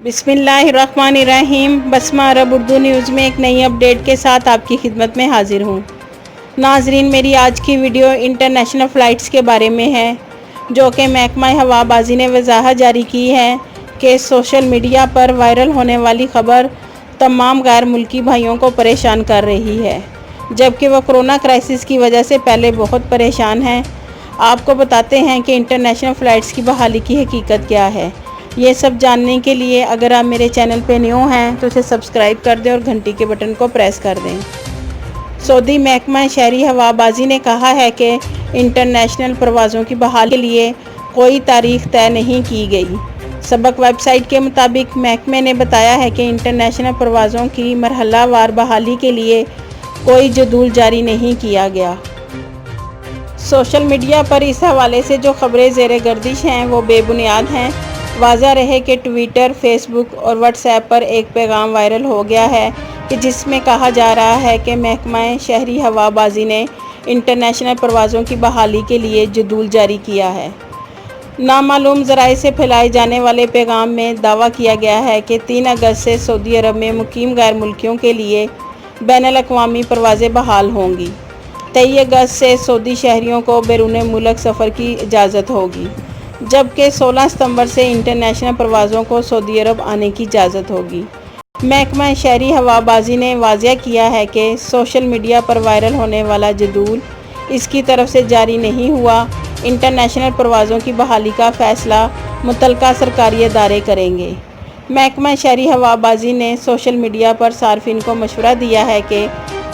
बिस्मिल्लाहिर्रहमानिर्रहीम। बसमा अरब उर्दू न्यूज़ में एक नई अपडेट के साथ आपकी खिदमत में हाजिर हूँ। नाजरीन, मेरी आज की वीडियो इंटरनेशनल फ़्लाइट्स के बारे में है, जो कि महकमा हवाबाजी ने वजाहत जारी की है कि सोशल मीडिया पर वायरल होने वाली ख़बर तमाम गैर मुल्की भाइयों को परेशान कर रही है, जबकि वह कोरोना क्राइसिस की वजह से पहले बहुत परेशान हैं। आपको बताते हैं कि इंटरनेशनल फ़्लाइट्स की बहाली की हकीकत क्या है। ये सब जानने के लिए अगर आप मेरे चैनल पे न्यू हैं तो इसे सब्सक्राइब कर दें और घंटी के बटन को प्रेस कर दें। सऊदी महकमा शहरी हवाबाजी ने कहा है कि इंटरनेशनल परवाज़ों की बहाली के लिए कोई तारीख तय नहीं की गई। सबक वेबसाइट के मुताबिक महकमे ने बताया है कि इंटरनेशनल परवाज़ों की मरहलावार बहाली के लिए कोई जदूल जारी नहीं किया गया। सोशल मीडिया पर इस हवाले से जो खबरें ज़ेरे गर्दिश हैं वो बेबुनियाद हैं। वाज़ा रहे कि ट्विटर, फेसबुक और व्हाट्सएप पर एक पैगाम वायरल हो गया है कि जिसमें कहा जा रहा है कि महकमा शहरी हवाबाजी ने इंटरनेशनल परवाज़ों की बहाली के लिए जदूल जारी किया है। नामालूम ज़राए से फैलाए जाने वाले पैगाम में दावा किया गया है कि 3 अगस्त से सऊदी अरब में मुकीम गैर मुल्कियों के लिए बैनुल-अक़वामी परवाज़ें बहाल होंगी। 23 अगस्त से सऊदी शहरियों को बैरून मुल्क सफ़र की इजाज़त होगी, जबकि 16 सितंबर से इंटरनेशनल परवाज़ों को सऊदी अरब आने की इजाज़त होगी। महकमा शहरी हवाबाजी ने वाज़ेह किया है कि सोशल मीडिया पर वायरल होने वाला जदूल इसकी तरफ से जारी नहीं हुआ। इंटरनेशनल परवाज़ों की बहाली का फ़ैसला मुतल्लिका सरकारी इदारे करेंगे। महकमा शहरी हवाबाजी ने सोशल मीडिया पर सार्फिन को मशवरा दिया है कि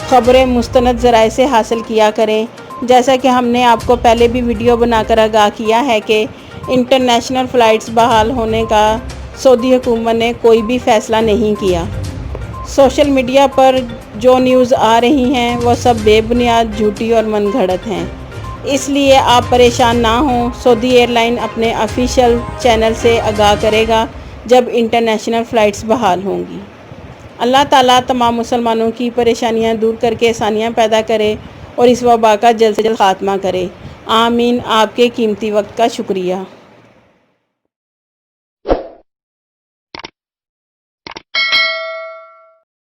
ख़बरें मुस्तनद ज़राए से हासिल किया करें। जैसा कि हमने आपको पहले भी वीडियो बनाकर आगाह किया है कि इंटरनेशनल फ़्लाइट्स बहाल होने का सऊदी हुकूमत ने कोई भी फ़ैसला नहीं किया। सोशल मीडिया पर जो न्यूज़ आ रही हैं वो सब बेबुनियाद, झूठी और मनगढ़ंत हैं, इसलिए आप परेशान ना हों। सऊदी एयरलाइन अपने ऑफिशियल चैनल से आगाह करेगा जब इंटरनेशनल फ़्लाइट्स बहाल होंगी। अल्लाह ताला तमाम मुसलमानों की परेशानियां दूर करके आसानियां पैदा करे और इस वबा का जल्द से जल्द ख़ात्मा करे। आमीन। आपके कीमती वक्त का शुक्रिया।